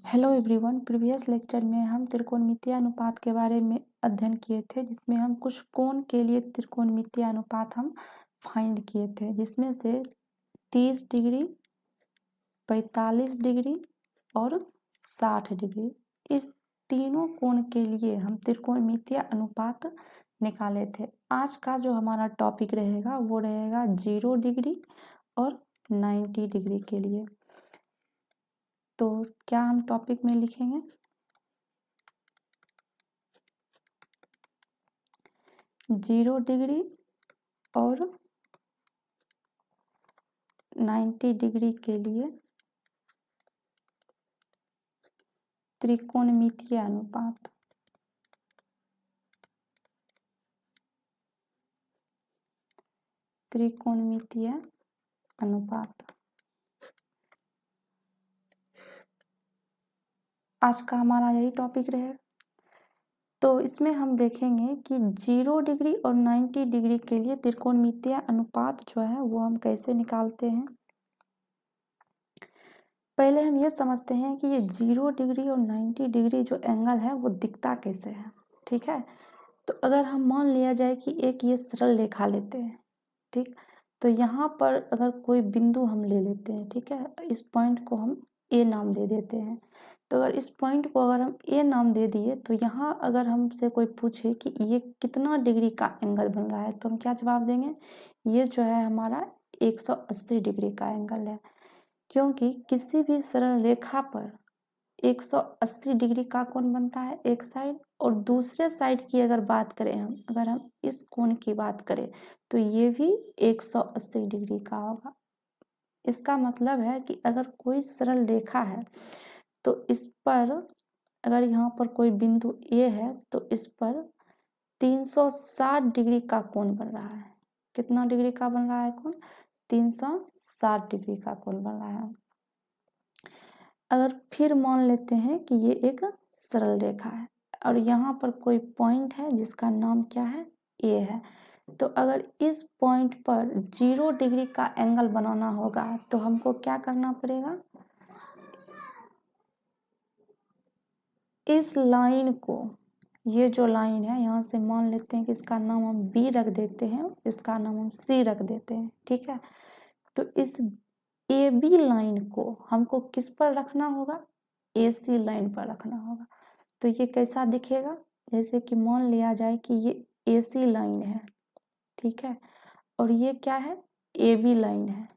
Hello everyone. Previous lecture में हम त्रिकोणमितीय अनुपात के बारे में अध्ययन किए थे, जिसमें हम कुछ कोण के लिए त्रिकोणमितीय अनुपात हम फाइंड किए थे, जिसमें से 30 डिग्री, 45 डिग्री और 60 डिग्री, इस तीनों कोण के लिए हम त्रिकोणमितीय अनुपात निकाले थे। आज का जो हमारा टॉपिक रहेगा वो रहेगा 0 डिग्री और 90 डिग्री के लिए। तो क्या हम टॉपिक में लिखेंगे? 0 डिग्री और 90 डिग्री के लिए त्रिकोणमितीय अनुपात। त्रिकोणमितीय अनुपात आज का हमारा यही टॉपिक रहेगा। तो इसमें हम देखेंगे कि 0 डिग्री और 90 डिग्री के लिए त्रिकोणमितीय अनुपात जो है वो हम कैसे निकालते हैं। पहले हम ये समझते हैं कि ये 0 डिग्री और 90 डिग्री जो एंगल है वो दिखता कैसे है। ठीक है, तो अगर हम मान लिया जाए कि एक ये सरल रेखा लेते हैं, ठीक, तो यहाँ पर अगर कोई बिंदु हम ले लेते हैं, ठीक है, इस पॉइंट को हम ए नाम दे देते हैं। तो अगर इस पॉइंट को अगर हम ए नाम दे दिए तो यहाँ अगर हमसे कोई पूछे कि ये कितना डिग्री का एंगल बन रहा है, तो हम क्या जवाब देंगे? ये जो है हमारा 180 डिग्री का एंगल है, क्योंकि किसी भी सरल रेखा पर 180 डिग्री का कोण बनता है एक साइड, और दूसरे साइड की अगर बात करें अगर हम इस कोण की बात करें तो ये भी 180 डिग्री का होगा। इसका मतलब है कि अगर कोई सरल रेखा है तो इस पर अगर यहाँ पर कोई बिंदु ए है तो इस पर 360 डिग्री का कोण बन रहा है। कितना डिग्री का बन रहा है कोण? 360 डिग्री का कोण बन रहा है। अगर फिर मान लेते हैं कि ये एक सरल रेखा है और यहाँ पर कोई पॉइंट है जिसका नाम क्या है? ए है। तो अगर इस पॉइंट पर 0 डिग्री का एंगल बनाना होगा तो हमको क्या करना पड़ेगा? इस लाइन को, ये जो लाइन है यहाँ से मान लेते हैं कि इसका नाम हम बी रख देते हैं, इसका नाम हम सी रख देते हैं। ठीक है, तो इस ए बी लाइन को हमको किस पर रखना होगा? ए सी लाइन पर रखना होगा। तो ये कैसा दिखेगा? जैसे कि मान लिया जाए कि ये ए सी लाइन है, ठीक है, और ये क्या है? ए बी लाइन है,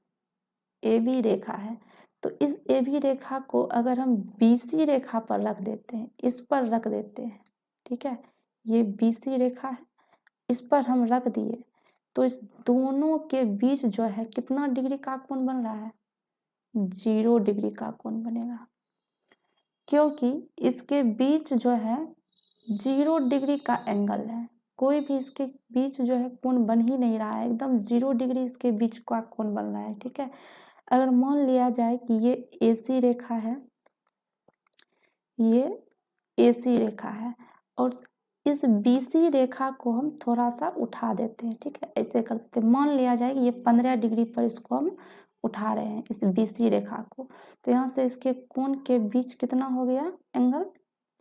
ए बी रेखा है। तो इस ए बी रेखा को अगर हम बी सी रेखा पर रख देते हैं, इस पर रख देते हैं, ठीक है, ये बी सी रेखा है, इस पर हम रख दिए तो इस दोनों के बीच जो है कितना डिग्री का कोण बन रहा है? 0 डिग्री का कोण बनेगा, क्योंकि इसके बीच जो है 0 डिग्री का एंगल है। कोई भी इसके बीच जो है कोण बन ही नहीं रहा है, एकदम 0 डिग्री इसके बीच का कोण बन रहा है। ठीक है, अगर मान लिया जाए कि ये AC रेखा है, ये AC रेखा है, और इस BC रेखा को हम थोड़ा सा उठा देते हैं। ठीक है, ऐसे कर देते हैं। मान लिया जाए कि ये 15 डिग्री पर इसको हम उठा रहे हैं, इस BC रेखा को, तो यहाँ से इसके कोण के बीच कितना हो गया एंगल?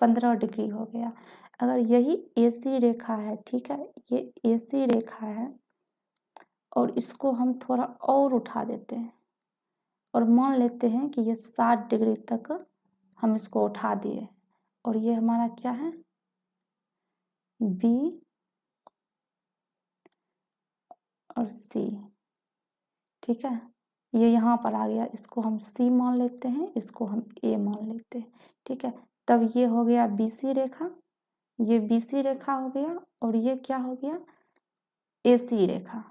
15 डिग्री हो गया। अगर यही AC रेखा है, ठीक है, ये AC रेखा है और इसको हम थोड़ा और उठा देते हैं और मान लेते हैं कि ये 60 डिग्री तक हम इसको उठा दिए, और ये हमारा क्या है? बी और सी। ठीक है, ये यहाँ पर आ गया, इसको हम सी मान लेते हैं, इसको हम ए मान लेते हैं। ठीक है, तब ये हो गया BC रेखा, ये BC रेखा हो गया, और ये क्या हो गया? AC रेखा।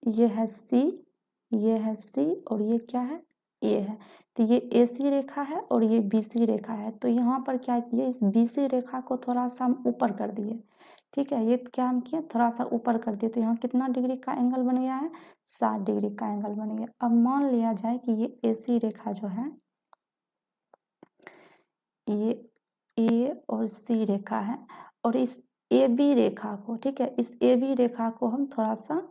ये है C, ये है C, और ये क्या है? A है। तो ये AC रेखा है और ये BC रेखा है। तो यहाँ पर क्या किए? इस BC रेखा को थोड़ा सा हम ऊपर कर दिए। ठीक है, ये क्या हम किए? थोड़ा सा ऊपर कर दिए, तो यहाँ कितना डिग्री का एंगल बन गया है? 60 डिग्री का एंगल बन गया। अब मान लिया जाए कि ये AC रेखा जो है, ये A और C रेखा है, और इस AB रेखा को, ठीक है, इस AB रेखा को हम थोड़ा सा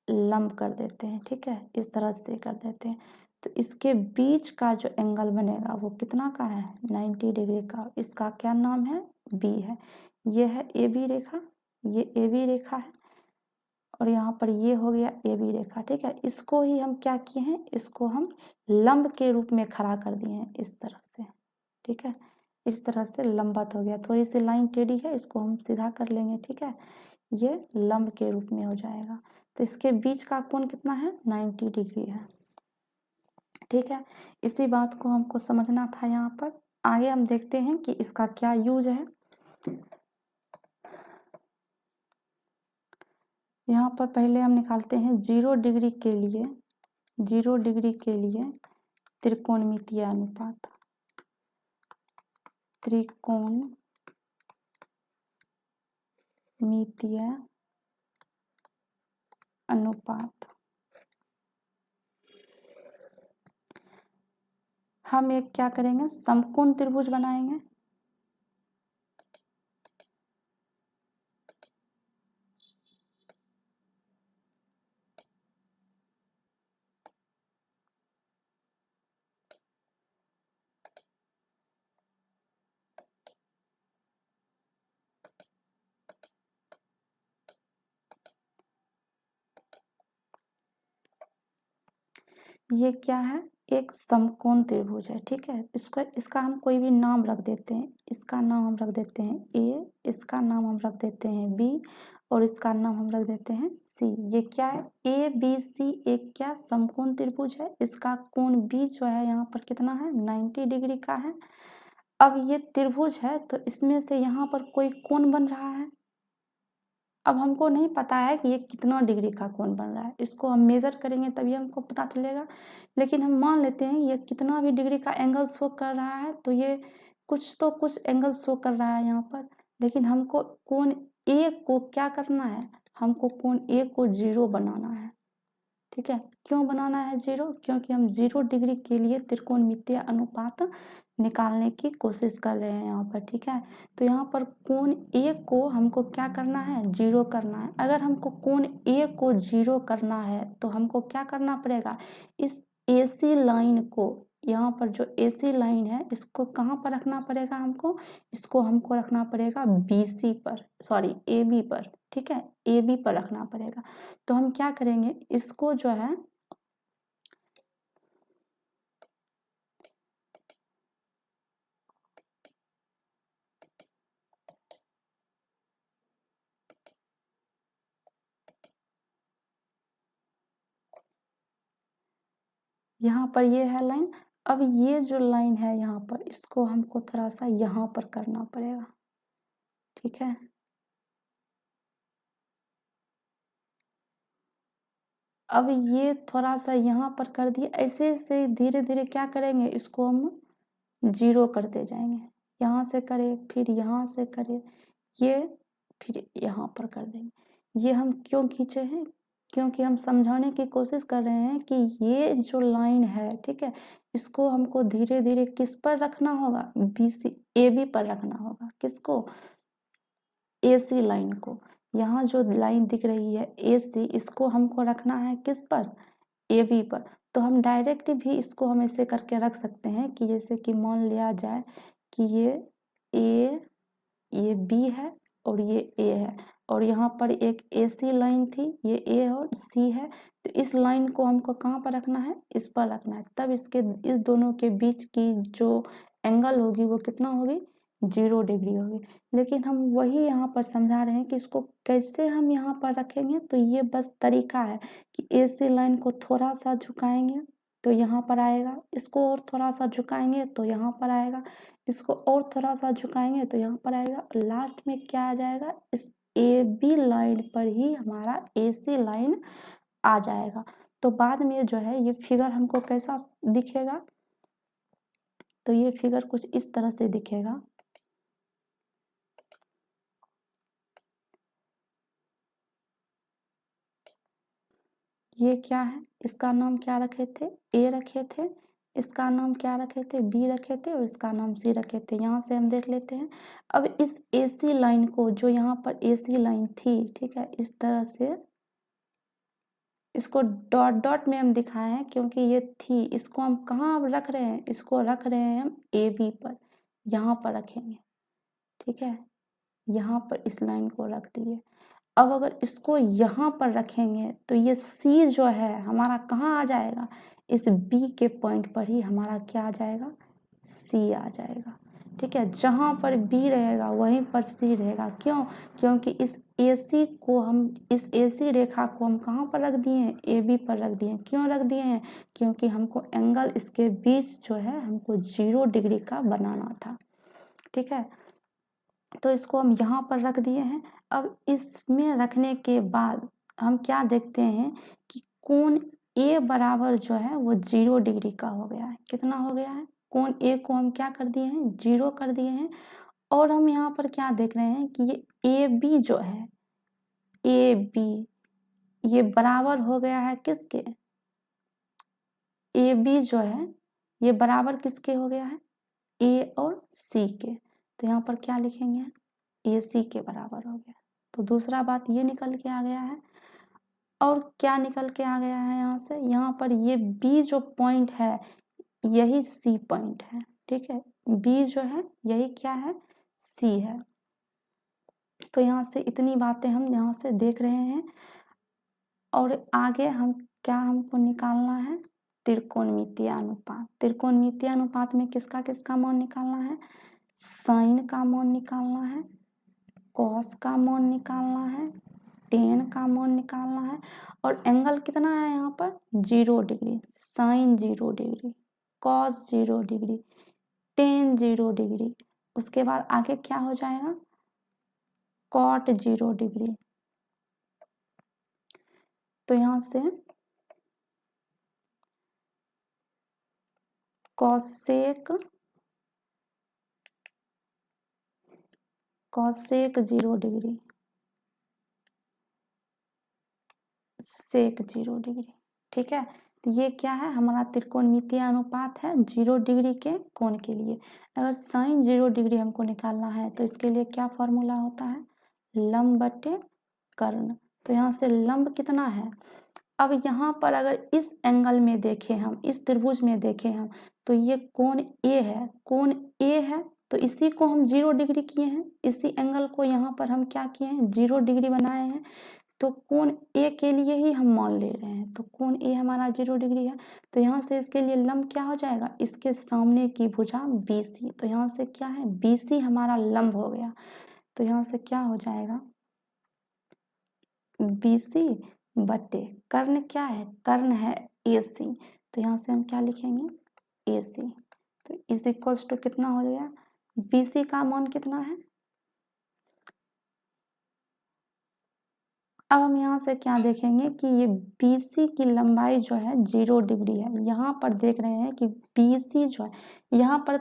लंब कर देते हैं। ठीक है, इस तरह से कर देते हैं। तो इसके बीच का जो एंगल बनेगा वो कितना का है, 90 डिग्री का। इसका क्या नाम है, बी है। ये है ए बी रेखा, ये ए बी रेखा है, और यहाँ पर ये हो गया ए बी रेखा, ठीक है। इसको ही हम क्या किए हैं, इसको हम लंब के रूप में खड़ा कर दिए हैं इस तरह से, ठीक है। इस तरह से लंबवत हो गया, थोड़ी सी लाइन टेढ़ी है, इसको हम सीधा कर लेंगे, ठीक है। ये लंब के रूप में हो जाएगा। तो इसके बीच का कोण कितना है, 90 डिग्री है, ठीक है। इसी बात को हमको समझना था यहाँ पर। आगे हम देखते हैं कि इसका क्या यूज है। यहाँ पर पहले हम निकालते हैं 0 डिग्री के लिए, 0 डिग्री के लिए त्रिकोणमितीय अनुपात, त्रिकोणमितीय अनुपात। हम एक क्या करेंगे, समकोण त्रिभुज बनाएंगे। ये क्या है, एक समकोण त्रिभुज है, ठीक है। इसका हम कोई भी नाम रख देते हैं। इसका नाम हम रख देते हैं ए, इसका नाम हम रख देते हैं बी, और इसका नाम हम रख देते हैं सी। ये क्या है, ए बी सी एक क्या समकोण त्रिभुज है। इसका कोण बी जो है यहाँ पर कितना है, 90 डिग्री का है। अब ये त्रिभुज है तो इसमें से यहाँ पर कोई कोण बन रहा है। अब हमको नहीं पता है कि ये कितना डिग्री का कोण बन रहा है, इसको हम मेज़र करेंगे तभी हमको पता चलेगा। लेकिन हम मान लेते हैं ये कितना भी डिग्री का एंगल शो कर रहा है, तो ये कुछ एंगल शो कर रहा है यहाँ पर। लेकिन हमको कोण ए को क्या करना है, हमको कोण ए को 0 बनाना है, ठीक है। क्यों बनाना है 0, क्योंकि हम 0 डिग्री के लिए त्रिकोणमितीय अनुपात निकालने की कोशिश कर रहे हैं यहाँ पर, ठीक है। तो यहाँ पर कोण ए को हमको क्या करना है, 0 करना है। अगर हमको कोण ए को 0 करना है तो हमको क्या करना पड़ेगा, इस AC लाइन को, यहाँ पर जो AC लाइन है इसको कहाँ पर रखना पड़ेगा हमको रखना पड़ेगा BC पर, सॉरी AB पर, ठीक है। AB पर रखना पड़ेगा। तो हम क्या करेंगे, इसको जो है यहाँ पर ये है लाइन। अब ये जो लाइन है यहाँ पर, इसको हमको थोड़ा सा यहाँ पर करना पड़ेगा, ठीक है। अब ये थोड़ा सा यहाँ पर कर दिए, ऐसे ऐसे धीरे धीरे क्या करेंगे, इसको हम 0 करते जाएंगे। यहाँ से करें, फिर यहाँ से करें, ये फिर यहाँ पर कर देंगे। ये हम क्यों खींचे हैं, क्योंकि हम समझाने की कोशिश कर रहे हैं कि ये जो लाइन है, ठीक है, इसको हमको धीरे धीरे किस पर रखना होगा, BC AB पर रखना होगा। किसको, AC लाइन को। यहाँ जो लाइन दिख रही है AC, इसको हमको रखना है किस पर, AB पर। तो हम डायरेक्ट भी इसको हम ऐसे करके रख सकते हैं कि जैसे कि मान लिया जाए कि ये A, ये B है और ये A है, और यहाँ पर एक AC लाइन थी, ये A और C है। तो इस लाइन को हमको कहाँ पर रखना है, इस पर रखना है। तब इस दोनों के बीच की जो एंगल होगी वो कितना होगी, 0 डिग्री होगी। लेकिन हम वही यहाँ पर समझा रहे हैं कि इसको कैसे हम यहाँ पर रखेंगे। तो ये बस तरीका है कि AC लाइन को थोड़ा सा झुकाएंगे तो यहाँ पर आएगा, इसको और थोड़ा सा झुकाएंगे तो यहाँ पर आएगा, इसको और थोड़ा सा झुकाएंगे तो यहाँ पर आएगा। लास्ट में क्या आ जाएगा, इस AB लाइन पर ही हमारा AC लाइन आ जाएगा। तो बाद में जो है ये फिगर हमको कैसा दिखेगा, तो ये फिगर कुछ इस तरह से दिखेगा। ये क्या है, इसका नाम क्या रखे थे, A रखे थे, इसका नाम क्या रखे थे, B रखे थे, और इसका नाम C रखे थे। यहाँ से हम देख लेते हैं। अब इस AC लाइन को, जो यहाँ पर AC लाइन थी, ठीक है, इस तरह से इसको डॉट डॉट में हम दिखाए हैं क्योंकि ये थी, इसको हम कहाँ अब रख रहे हैं, इसको रख रहे हैं हम ए बी पर, यहाँ पर रखेंगे, ठीक है, यहाँ पर इस लाइन को रख दिए। अब अगर इसको यहाँ पर रखेंगे तो ये सी जो है हमारा कहाँ आ जाएगा, इस बी के पॉइंट पर ही हमारा क्या आ जाएगा, सी आ जाएगा, ठीक है। जहाँ पर बी रहेगा वहीं पर सी रहेगा, क्यों, क्योंकि इस AC को हम, इस AC रेखा को हम कहाँ पर रख दिए हैं, AB पर रख दिए हैं। क्यों रख दिए हैं, क्योंकि हमको एंगल इसके बीच जो है हमको 0 डिग्री का बनाना था, ठीक है। तो इसको हम यहाँ पर रख दिए हैं। अब इसमें रखने के बाद हम क्या देखते हैं कि कोण A बराबर जो है वो 0 डिग्री का हो गया है। कितना हो गया है, कोण A को हम क्या कर दिए हैं, 0 कर दिए हैं। और हम यहाँ पर क्या देख रहे हैं कि ये AB जो है, AB ये बराबर हो गया है किसके, AB जो है ये बराबर किसके हो गया है, A और C के। तो यहाँ पर क्या लिखेंगे, AC के बराबर हो गया। तो दूसरा बात ये निकल के आ गया है। और क्या निकल के आ गया है यहाँ से, यहाँ पर ये B जो पॉइंट है यही C पॉइंट है, ठीक है। B जो है यही क्या है, C है। तो यहाँ से इतनी बातें हम यहाँ से देख रहे हैं। और आगे हम क्या हमको निकालना है, त्रिकोणमितीय अनुपात। त्रिकोणमितीय अनुपात में किसका किसका मान निकालना है, साइन का मान निकालना है, कॉस का मान निकालना है, टेन का मान निकालना है। और एंगल कितना है यहाँ पर, 0 degree, sine 0 degree, cos 0 degree, tan 0 degree. उसके बाद आगे क्या हो जाएगा, कॉट 0 डिग्री। तो यहाँ से कॉसेक 0 डिग्री, सेक 0 डिग्री, ठीक है। तो ये क्या है, हमारा त्रिकोणमितीय अनुपात है 0 डिग्री के कोण के लिए। अगर साइन 0 डिग्री हमको निकालना है तो इसके लिए क्या फॉर्मूला होता है, लंब बटे कर्ण। तो यहाँ से लंब कितना है, अब यहाँ पर अगर इस एंगल में देखें हम, इस त्रिभुज में देखें हम, तो ये कोण A है, कोण A है तो इसी को हम 0 डिग्री किए हैं, इसी एंगल को यहाँ पर हम क्या किए हैं, 0 डिग्री बनाए हैं। तो कोण A के लिए ही हम मान ले रहे हैं, तो कोण A हमारा 0 डिग्री है। तो यहाँ से इसके लिए लंब क्या हो जाएगा, इसके सामने की भुजा BC। तो यहाँ से क्या है, BC हमारा लंब हो गया। तो यहाँ से क्या हो जाएगा, BC बटे कर्ण क्या है, कर्ण है AC। तो यहाँ से हम क्या लिखेंगे, AC। तो इज इक्वल्स टू कितना हो गया, BC का मान कितना है। अब हम यहाँ से क्या देखेंगे कि ये BC की लंबाई जो है 0 डिग्री है। यहाँ पर देख रहे हैं कि BC जो है, यहाँ पर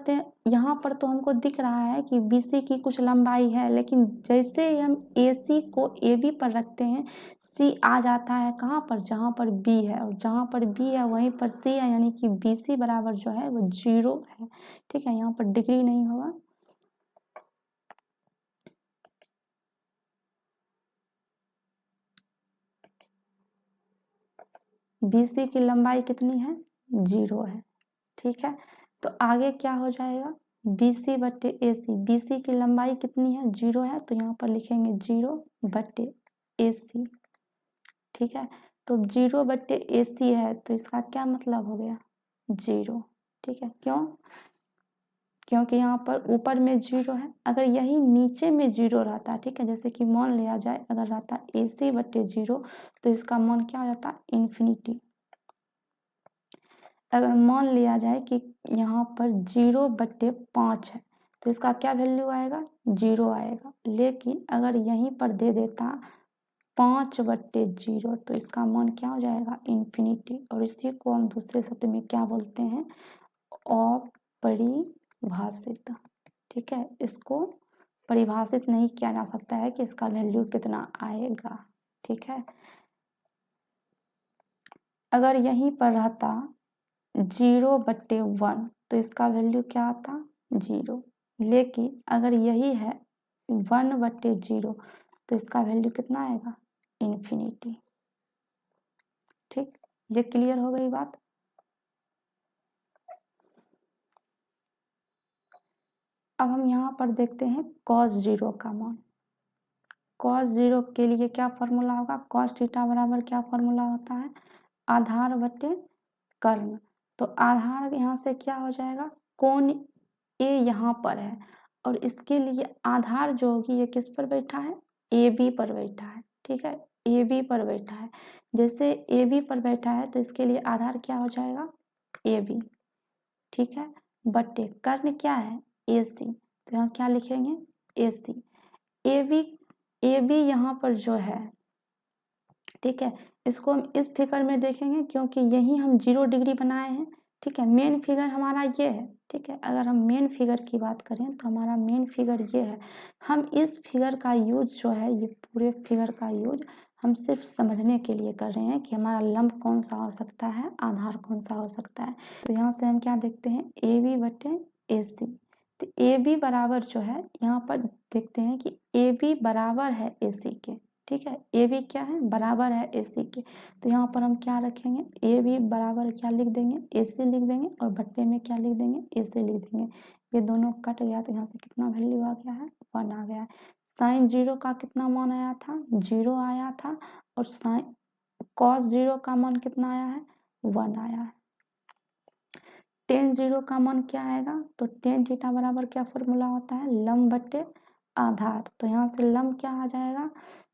तो हमको दिख रहा है कि BC की कुछ लंबाई है, लेकिन जैसे ही हम AC को AB पर रखते हैं C आ जाता है कहाँ पर, जहाँ पर B है, और जहाँ पर B है वहीं पर C है, यानी कि BC बराबर जो है वो 0 है, ठीक है। यहाँ पर डिग्री नहीं होगा। BC की लंबाई कितनी है, 0 है, ठीक है। तो आगे क्या हो जाएगा, BC बट्टे AC, BC की लंबाई कितनी है, 0 है, तो यहाँ पर लिखेंगे 0 बट्टे AC, ठीक है। तो 0 बट्टे AC है तो इसका क्या मतलब हो गया, 0, ठीक है। क्यों, क्योंकि यहाँ पर ऊपर में 0 है। अगर यही नीचे में 0 रहता, ठीक है, जैसे कि मान लिया जाए अगर रहता AC बट्टे 0 तो इसका मान क्या हो जाता, इन्फिनिटी। अगर मान लिया जाए कि यहाँ पर 0 बट्टे 5 है तो इसका क्या वैल्यू आएगा, 0 आएगा। लेकिन अगर यहीं पर दे देता 5 बट्टे 0 तो इसका मान क्या हो जाएगा, इन्फिनिटी। और इसी को हम दूसरे शब्द में क्या बोलते हैं, अपरिभाषित, ठीक है। इसको परिभाषित नहीं किया जा सकता है कि इसका वैल्यू कितना आएगा, ठीक है। अगर यहीं पर रहता 0 बट्टे 1 तो इसका वैल्यू क्या आता, 0। लेकिन अगर यही है 1 बट्टे 0 तो इसका वैल्यू कितना आएगा, इन्फिनिटी, ठीक, ये क्लियर हो गई बात। अब हम यहाँ पर देखते हैं cos 0 का मान। cos 0 के लिए क्या फॉर्मूला होगा, cos थीटा बराबर क्या फॉर्मूला होता है, आधार बटे कर्ण। तो आधार यहाँ से क्या हो जाएगा, कोण ए यहाँ पर है और इसके लिए आधार जो होगी ये किस पर बैठा है, ए बी पर बैठा है। ठीक है, ए बी पर बैठा है। जैसे ए बी पर बैठा है तो इसके लिए आधार क्या हो जाएगा, ए बी। ठीक है, बटे कर्ण क्या है, ए सी। तो यहाँ क्या लिखेंगे, ए सी। ए बी यहाँ पर जो है, ठीक है, इसको हम इस फिगर में देखेंगे क्योंकि यही हम 0 डिग्री बनाए हैं। ठीक है, मेन फिगर हमारा ये है। ठीक है, अगर हम मेन फिगर की बात करें तो हमारा मेन फिगर ये है। हम इस फिगर का यूज जो है, ये पूरे फिगर का यूज हम सिर्फ समझने के लिए कर रहे हैं कि हमारा लंब कौन सा हो सकता है, आधार कौन सा हो सकता है। तो यहाँ से हम क्या देखते हैं, ए बी बटे ए सी। तो ए बी बराबर जो है, यहाँ पर देखते हैं कि ए बी बराबर है ए सी के। ठीक है, ए बी क्या है, बराबर है ए सी के। तो यहाँ पर हम क्या रखेंगे, ए बी बराबर क्या लिख देंगे, ए सी लिख देंगे और बट्टे में क्या लिख देंगे, ए सी लिख देंगे। ये दोनों कट गया तो यहाँ से कितना वैल्यू आ गया है, 1 आ गया है। साइन 0 का कितना मान आया था, 0 आया था। और साइन कॉस 0 का मान कितना आया है, 1 आया है। टेन 0 का मान क्या आएगा, तो टेन थीटा बराबर क्या फॉर्मूला होता है, लंब बट्टे आधार। तो यहाँ से लंब क्या आ जाएगा,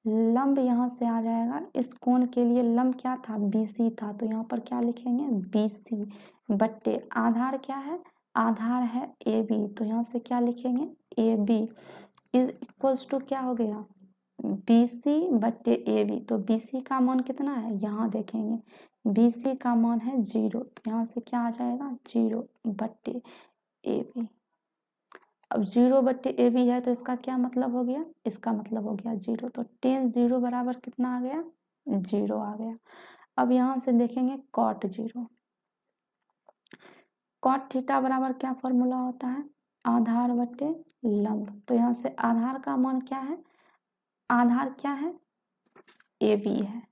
लंब यहाँ से आ जाएगा, इस कोण के लिए लंब क्या था, BC था। तो यहाँ पर क्या लिखेंगे, BC बट्टे आधार क्या है, आधार है AB। तो यहाँ से क्या लिखेंगे, AB इज इक्वल्स टू क्या हो गया, BC बट्टे AB। तो BC का मान कितना है, यहाँ देखेंगे BC का मान है 0। तो यहाँ से क्या आ जाएगा, 0 बट्टे AB। अब 0 बट्टे ए बी है तो इसका क्या मतलब हो गया, इसका मतलब हो गया 0। तो टेन 0 बराबर कितना आ गया, 0 आ गया। अब यहाँ से देखेंगे कॉट 0। कॉट थीटा बराबर क्या फॉर्मूला होता है, आधार बट्टे लंब। तो यहाँ से आधार का मान क्या है, आधार क्या है, ए बी है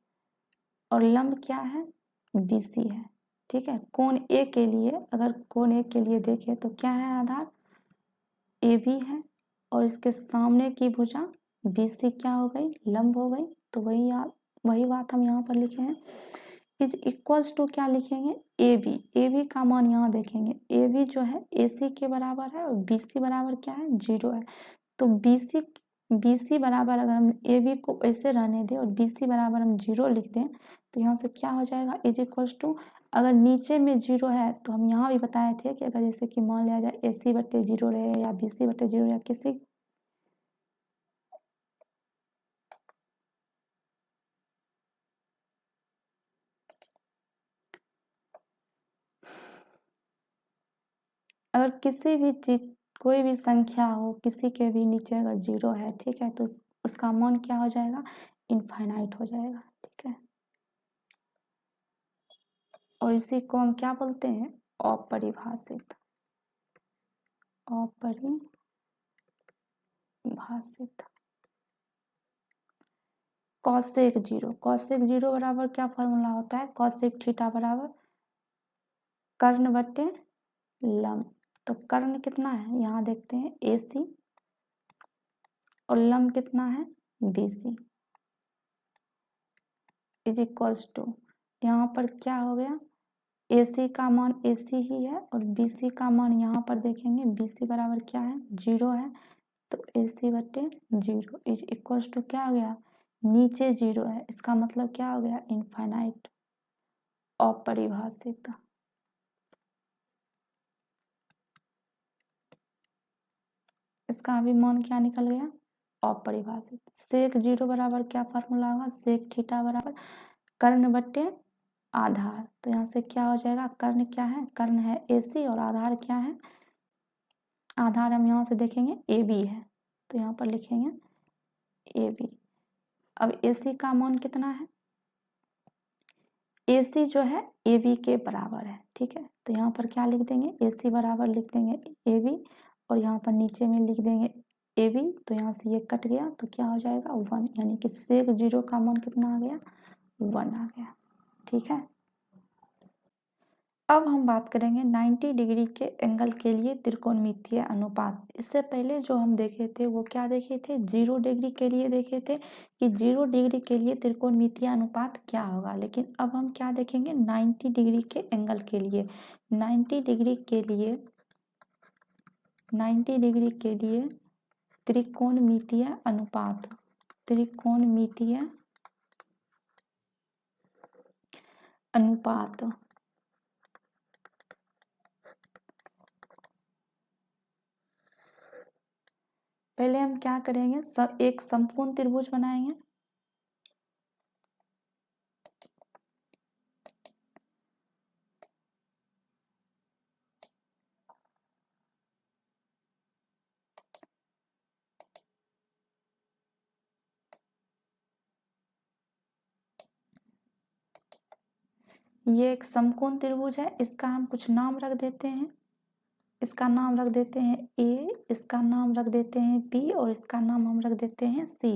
और लंब क्या है, बी सी है। ठीक है, कोण ए के लिए, अगर कोण ए के लिए देखें तो क्या है, आधार ए बी है और इसके सामने की भुजा बी सी क्या हो गई, लंब हो गई। तो वही बात हम यहाँ पर लिखे हैं, इज इक्वल्स टू क्या लिखेंगे, ए बी का मान यहाँ देखेंगे, ए बी जो है ए सी के बराबर है और बी सी बराबर क्या है, 0 है। तो बी सी बराबर अगर हम ए बी को ऐसे रहने दें और बी सी बराबर हम 0 लिख दें तो यहाँ से क्या हो जाएगा, इज इक्वल्स टू, अगर नीचे में 0 है तो हम यहाँ भी बताए थे कि अगर जैसे कि मान लिया जाए ए सी बट्टे 0 रहे या बी सी बट्टे 0 या किसी अगर किसी भी चीज, कोई भी संख्या हो, किसी के भी नीचे अगर 0 है, ठीक है, तो उसका मान क्या हो जाएगा, इनफाइनाइट हो जाएगा। ठीक है, और इसी को हम क्या बोलते हैं, अपरिभाषित। अपरिभाषित। कॉसेक 0, कॉसेक 0 बराबर क्या फॉर्मूला होता है, कॉसेक थीटा बराबर कर्ण बट्टे लंब। तो कर्ण कितना है, यहाँ देखते हैं AC और लंब कितना है, BC इज इक्वल्स टू, यहाँ पर क्या हो गया, AC का मान AC ही है और BC का मान यहाँ पर देखेंगे BC बराबर क्या है, 0 है। तो AC बटे 0 इज इक्वल्स टू क्या हो गया, नीचे 0 है, इसका मतलब क्या हो गया, इनफाइनाइट, अपरिभाषित। इसका अभी मान क्या निकल गया, अपरिभाषित। सेक 0 बराबर क्या फॉर्मूला होगा, सेक थीटा बराबर कर्ण बट्टे आधार। तो यहाँ से क्या हो जाएगा, कर्ण क्या है, कर्ण है AC और आधार क्या है, आधार हम यहाँ से देखेंगे AB है। तो यहाँ पर लिखेंगे AB। अब AC का मान कितना है, AC जो है AB के बराबर है। ठीक है, तो यहाँ पर क्या लिख देंगे, AC बराबर लिख देंगे AB और यहाँ पर नीचे में लिख देंगे AB। तो यहाँ से ये कट गया तो क्या हो जाएगा, 1, यानी कि सेक 0 का मान कितना आ गया, 1 आ गया। ठीक है। अब हम बात करेंगे 90 डिग्री के एंगल के लिए त्रिकोणमितीय अनुपात। इससे पहले जो हम देखे थे वो क्या देखे थे, 0 डिग्री के लिए देखे थे कि 0 डिग्री के लिए त्रिकोणमितीय अनुपात क्या होगा। लेकिन अब हम क्या देखेंगे, 90 डिग्री के एंगल के लिए। 90 डिग्री के लिए त्रिकोणमितीय अनुपात, त्रिकोणमितीय अनुपात। पहले हम क्या करेंगे, एक समकोण त्रिभुज बनाएंगे। ये एक समकोण त्रिभुज है, इसका हम कुछ नाम रख देते हैं। इसका नाम रख देते हैं ए, इसका नाम रख देते हैं बी और इसका नाम हम रख देते हैं सी।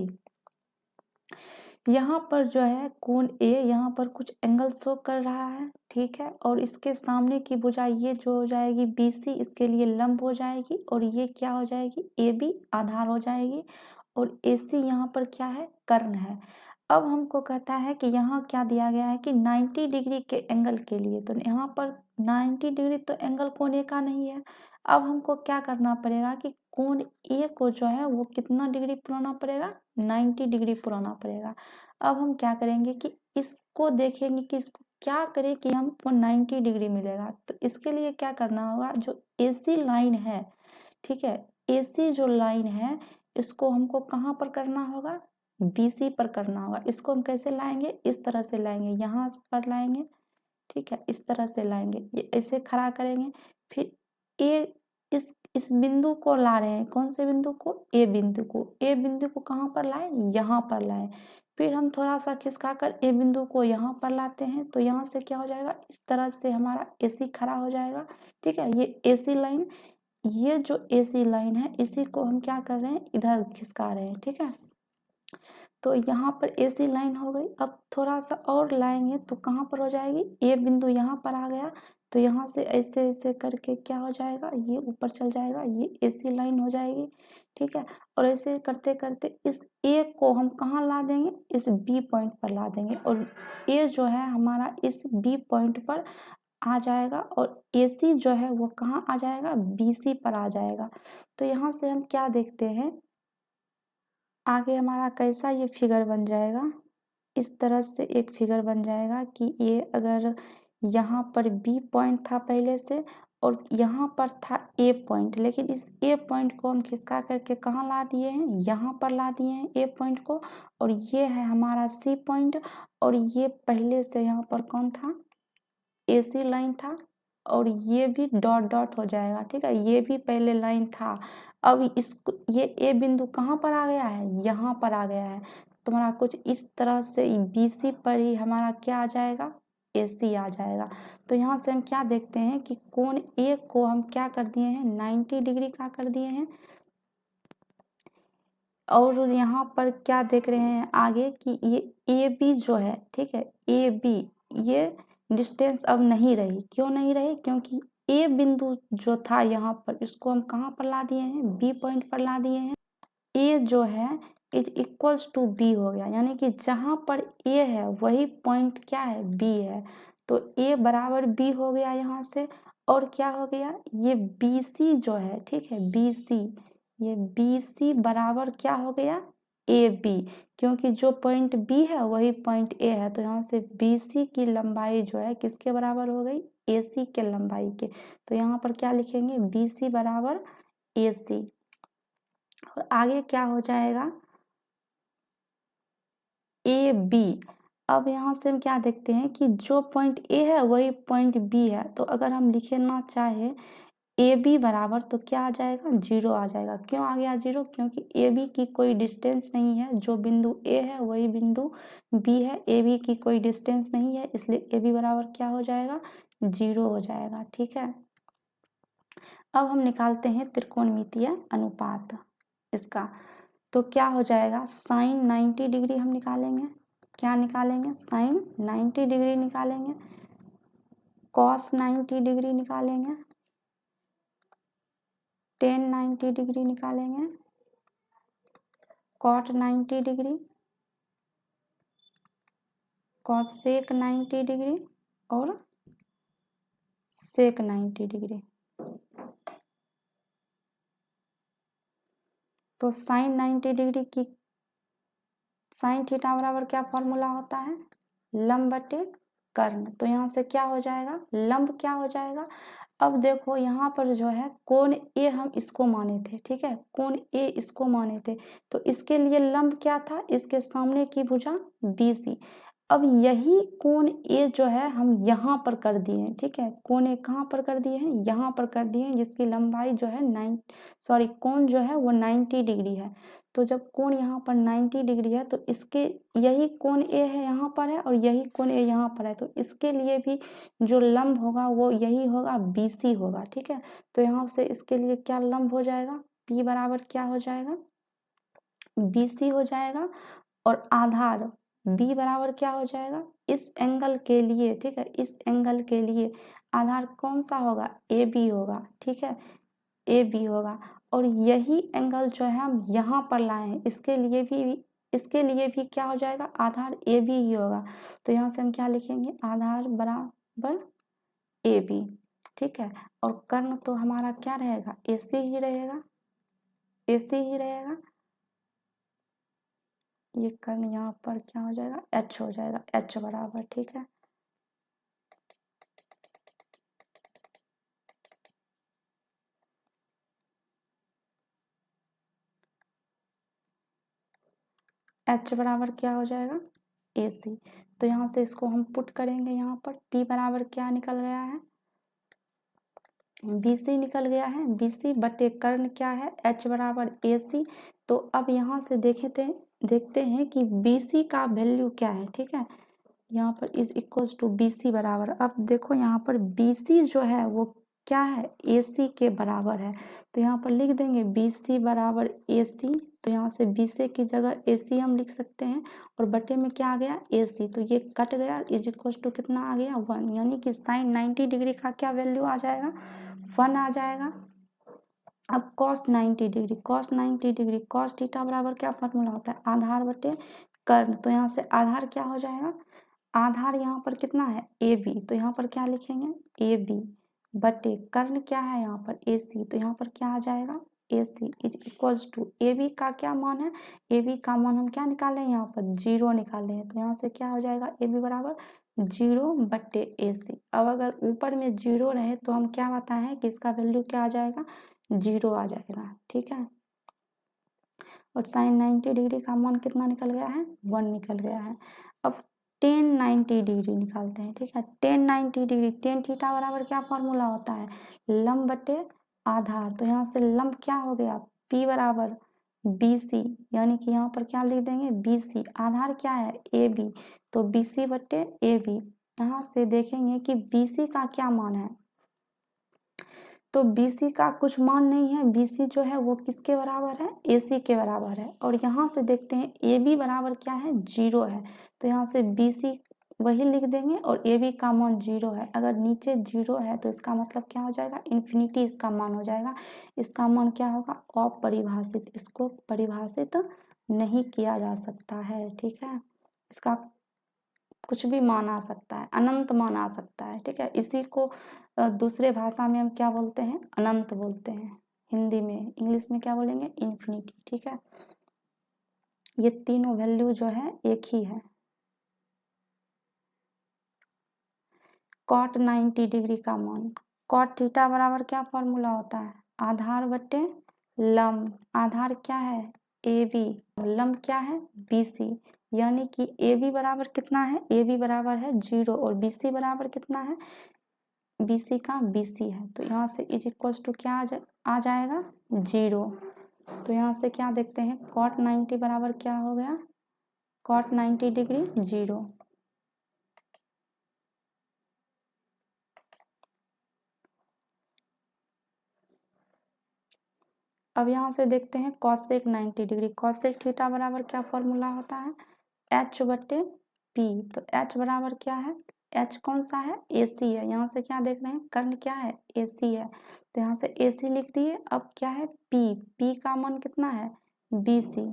यहाँ पर जो है कोण ए, यहाँ पर कुछ एंगल शो कर रहा है, ठीक है। और इसके सामने की भुजा ये जो हो जाएगी BC, इसके लिए लंब हो जाएगी। और ये क्या हो जाएगी, AB आधार हो जाएगी। और AC यहाँ पर क्या है, कर्ण है। अब हमको कहता है कि यहाँ क्या दिया गया है कि 90 डिग्री के एंगल के लिए, तो यहाँ पर 90 डिग्री तो एंगल कोण ए का नहीं है। अब हमको क्या करना पड़ेगा कि कोण ए को जो है वो कितना डिग्री पुराना पड़ेगा, 90 डिग्री पुराना पड़ेगा। अब हम क्या करेंगे कि इसको देखेंगे कि इसको क्या करें कि हमको 90 डिग्री मिलेगा। तो इसके लिए क्या करना होगा, जो AC लाइन है, ठीक है, AC जो लाइन है इसको हमको कहाँ पर करना होगा, BC पर करना होगा। इसको हम कैसे लाएंगे, इस तरह से लाएंगे, यहाँ पर लाएंगे, ठीक है, इस तरह से लाएंगे, ये ऐसे खड़ा करेंगे। फिर ए इस बिंदु को ला रहे हैं, कौन से बिंदु को, ए बिंदु को। ए बिंदु को कहाँ पर लाए, यहाँ पर लाए। फिर हम थोड़ा सा खिसका कर ए बिंदु को यहाँ पर लाते हैं, तो यहाँ से क्या हो जाएगा, इस तरह से हमारा AC खड़ा हो जाएगा, ठीक है। ये AC लाइन, ये जो AC लाइन है इसी को हम क्या कर रहे हैं, इधर खिसका रहे हैं, ठीक है। तो यहाँ पर AC लाइन हो गई। अब थोड़ा सा और लाएंगे तो कहाँ पर हो जाएगी, ए बिंदु यहाँ पर आ गया, तो यहाँ से ऐसे ऐसे करके क्या हो जाएगा, ये ऊपर चल जाएगा, ये AC लाइन हो जाएगी, ठीक है। और ऐसे करते करते इस ए को हम कहाँ ला देंगे, इस B पॉइंट पर ला देंगे। और ए जो है हमारा इस B पॉइंट पर आ जाएगा और AC जो है वो कहाँ आ जाएगा, BC पर आ जाएगा। तो यहाँ से हम क्या देखते हैं, आगे हमारा कैसा ये फिगर बन जाएगा, इस तरह से एक फिगर बन जाएगा कि ये अगर यहाँ पर B पॉइंट था पहले से और यहाँ पर था A पॉइंट, लेकिन इस A पॉइंट को हम खिसका करके कहाँ ला दिए हैं, यहाँ पर ला दिए हैं A पॉइंट को। और ये है हमारा C पॉइंट। और ये पहले से यहाँ पर कौन था, AC लाइन था। और ये भी डॉट डॉट हो जाएगा, ठीक है, ये भी पहले लाइन था। अब इसको ये A बिंदु कहाँ पर आ गया है, यहाँ पर आ गया है। तो हमारा कुछ इस तरह से BC पर ही हमारा क्या आ जाएगा, AC आ जाएगा। तो यहाँ से हम क्या देखते हैं कि कोण A को हम क्या कर दिए हैं, 90 डिग्री का कर दिए हैं। और यहाँ पर क्या देख रहे हैं आगे कि ये AB जो है, ठीक है, AB ये डिस्टेंस अब नहीं रही। क्यों नहीं रही, क्योंकि A बिंदु जो था यहाँ पर, इसको हम कहाँ पर ला दिए हैं, B पॉइंट पर ला दिए हैं। A जो है इज इक्वल्स टू B हो गया, यानी कि जहाँ पर A है वही पॉइंट क्या है, B है। तो A बराबर B हो गया यहाँ से। और क्या हो गया, ये BC जो है, ठीक है, BC, ये BC बराबर क्या हो गया, AB, क्योंकि जो पॉइंट B है वही पॉइंट A है। तो यहाँ से BC की लंबाई जो है किसके बराबर हो गई, AC के लंबाई के। तो यहाँ पर क्या लिखेंगे, BC बराबर AC। और आगे क्या हो जाएगा, AB। अब यहाँ से हम क्या देखते हैं कि जो पॉइंट A है वही पॉइंट B है। तो अगर हम लिखना चाहे AB बराबर, तो क्या आ जाएगा, 0 आ जाएगा। क्यों आ गया 0, क्योंकि AB की कोई डिस्टेंस नहीं है, जो बिंदु A है वही बिंदु B है, AB की कोई डिस्टेंस नहीं है, इसलिए AB बराबर क्या हो जाएगा, 0 हो जाएगा, ठीक है। अब हम निकालते हैं त्रिकोणमितीय अनुपात इसका। तो क्या हो जाएगा, साइन 90 डिग्री हम निकालेंगे, क्या निकालेंगे, साइन 90 डिग्री निकालेंगे, कॉस 90 डिग्री निकालेंगे, टेन 90 डिग्री निकालेंगे, कॉट 90 डिग्री, कॉसेक 90 डिग्री और सेक 90 डिग्री। तो साइन 90 डिग्री की साइन थीटा बराबर क्या फॉर्मूला होता है, लंब बटे कर्ण। तो यहाँ से क्या हो जाएगा, लंब क्या हो जाएगा। अब देखो यहाँ पर जो है कोण ए हम इसको माने थे, ठीक है, कोण ए इसको माने थे, तो इसके लिए लंब क्या था, इसके सामने की भुजा BC। अब यही कोण ए जो है हम यहाँ पर कर दिए हैं, ठीक है, कोण ए कहाँ पर कर दिए हैं, यहाँ पर कर दिए हैं, जिसकी लंबाई जो है कोण जो है वो 90 डिग्री है। तो जब कोण यहाँ पर 90 डिग्री है तो इसके यही कोण ए है यहाँ पर है और यही कोण ए यहाँ पर है, तो इसके लिए भी जो लंब होगा वो यही होगा, BC होगा, ठीक है। तो यहाँ से इसके लिए क्या लंब हो जाएगा, P बराबर क्या हो जाएगा, BC हो जाएगा। और आधार B बराबर क्या हो जाएगा, इस एंगल के लिए, ठीक है, इस एंगल के लिए आधार कौन सा होगा, AB होगा, ठीक है, AB होगा। और यही एंगल जो है हम यहाँ पर लाए हैं, इसके लिए भी क्या हो जाएगा, आधार AB ही होगा। तो यहाँ से हम क्या लिखेंगे, आधार बराबर AB, ठीक है। और कर्ण तो हमारा क्या रहेगा, AC ही रहेगा, AC ही रहेगा। ये कर्ण यहाँ पर क्या हो जाएगा, H हो जाएगा, H बराबर, ठीक है। H बराबर क्या हो जाएगा, AC। तो यहाँ से इसको हम पुट करेंगे, यहाँ पर P बराबर क्या निकल गया है, BC निकल गया है, BC बटे कर्ण क्या है, H बराबर AC। तो अब यहाँ से देखते हैं कि BC का वैल्यू क्या है, ठीक है, यहाँ पर इज इक्वल्स टू BC बराबर। अब देखो यहाँ पर BC जो है वो क्या है, AC के बराबर है। तो यहाँ पर लिख देंगे BC बराबर AC। तो यहाँ से BC की जगह AC हम लिख सकते हैं और बटे में क्या आ गया, AC। तो ये कट गया, इज इक्वल्स टू कितना आ गया, 1, यानी कि साइन 90 डिग्री का क्या वैल्यू आ जाएगा, 1 आ जाएगा। अब cos 90 डिग्री, cos थीटा बराबर क्या फॉर्मूला होता है, आधार बटे कर्ण। तो यहाँ से आधार क्या हो जाएगा, आधार यहाँ पर कितना है, AB। तो यहाँ पर क्या लिखेंगे, AB बटे कर्ण क्या है यहाँ पर AC। तो यहाँ पर क्या आ जाएगा, AC is equals to AB का क्या मान है, AB का मान हम क्या निकाले हैं, यहाँ पर 0 निकाले हैं। तो यहाँ से क्या हो जाएगा, AB बराबर 0 बटे AC। अब अगर ऊपर में 0 रहे तो हम क्या बताएं कि इसका वैल्यू क्या आ जाएगा, 0 आ जाएगा, ठीक है। और साइन 90 डिग्री का मान कितना निकल गया है, 1 निकल गया है। अब टेन 90 डिग्री निकालते हैं, ठीक है, टेन 90 डिग्री, टेन थीटा बराबर क्या फॉर्मूला होता है, लंब बटे आधार। तो यहाँ से लंब क्या हो गया, P बराबर BC, यानी कि यहाँ पर क्या लिख देंगे, BC, आधार क्या है AB। तो BC बटे AB। यहाँ से देखेंगे कि BC का क्या मान है, तो BC का कुछ मान नहीं है, BC जो है वो किसके बराबर है, AC के बराबर है। और यहाँ से देखते हैं AB बराबर क्या है, 0 है। तो यहाँ से BC वही लिख देंगे और AB का मान 0 है। अगर नीचे 0 है तो इसका मतलब क्या हो जाएगा, इन्फिनिटी इसका मान हो जाएगा। इसका मान क्या होगा, अपरिभाषित, इसको परिभाषित नहीं किया जा सकता है, ठीक है। इसका कुछ भी मान आ सकता है, अनंत मान आ सकता है, ठीक है। इसी को दूसरे भाषा में हम क्या बोलते हैं, अनंत बोलते हैं। हिंदी में, इंग्लिश में क्या बोलेंगे, इन्फिनिटी, ठीक है। ये तीनों वैल्यू जो है एक ही है। कॉट 90 डिग्री का मान, कॉट थीटा बराबर क्या फॉर्मूला होता है, आधार बटे लंब। आधार क्या है, AB, लंब क्या है, BC, यानी कि AB बराबर कितना है, AB बराबर है 0 और BC बराबर कितना है, BC का BC है। तो यहाँ से इज इक्वल्स टू क्या आ जाएगा, 0। तो यहाँ से क्या देखते हैं, कॉट 90 बराबर क्या हो गया, कॉट 90 डिग्री 0। अब यहाँ से देखते हैं कॉसेक 90 डिग्री, कॉसेक थीटा बराबर क्या फॉर्मूला होता है, H बटे P, तो H बराबर क्या है, H कौन सा है, AC है। यहाँ से क्या देख रहे हैं, कर्ण क्या है, AC है, तो यहाँ से AC लिख दिए। अब क्या है P का मान कितना है, BC,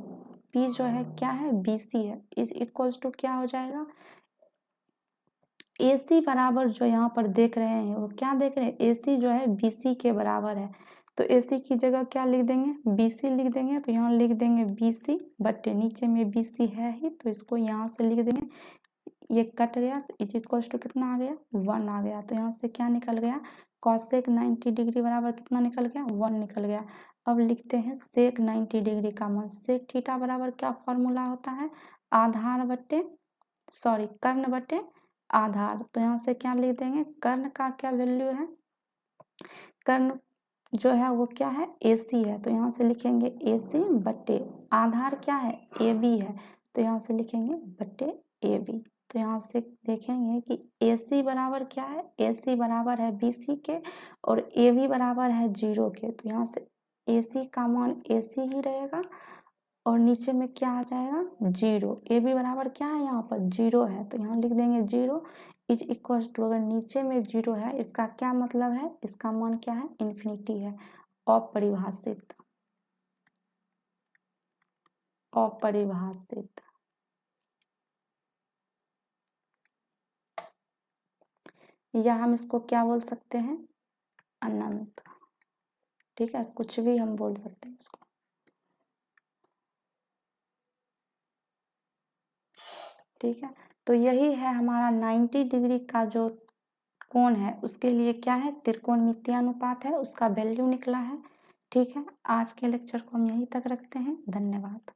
P जो है क्या है, BC है, इज इक्वल्स टू क्या हो जाएगा, AC बराबर जो यहाँ पर देख रहे हैं वो क्या देख रहे हैं, AC जो है BC के बराबर है, तो AC की जगह क्या लिख देंगे, BC लिख देंगे। तो यहाँ लिख देंगे BC बटे नीचे में BC है ही, तो इसको यहाँ से लिख देंगे, ये कट गया तो इज इक्वल टू कितना आ गया, 1 आ गया। तो यहाँ से क्या निकल गया, कॉसेक 90 डिग्री बराबर कितना निकल गया, 1 निकल गया। अब लिखते हैं सेक 90 डिग्री का मान, सेक थीटा बराबर क्या फॉर्मूला होता है, आधार बटे कर्ण बटे आधार। तो यहाँ से क्या लिख देंगे, कर्ण का क्या वैल्यू है, कर्ण जो है वो क्या है, AC है, तो यहाँ से लिखेंगे AC बटे आधार क्या है, AB है, तो यहाँ से लिखेंगे बटे AB। तो यहाँ से देखेंगे कि AC बराबर क्या है, AC बराबर है BC के और AB बराबर है 0 के, तो यहाँ से AC का मान AC ही रहेगा और नीचे में क्या आ जाएगा, 0। AB बराबर क्या है, यहाँ पर 0 है, तो यहाँ लिख देंगे 0 इज इक्वल टू, अगर नीचे में 0 है इसका क्या मतलब है, इसका मान क्या है, इन्फिनिटी है, अपरिभाषित, अपरिभाषित। या हम इसको क्या बोल सकते हैं, अनंत, ठीक है, कुछ भी हम बोल सकते हैं इसको, ठीक है। तो यही है हमारा 90 डिग्री का जो कोण है उसके लिए क्या है, त्रिकोणमितीय अनुपात है, उसका वैल्यू निकला है, ठीक है। आज के लेक्चर को हम यहीं तक रखते हैं, धन्यवाद।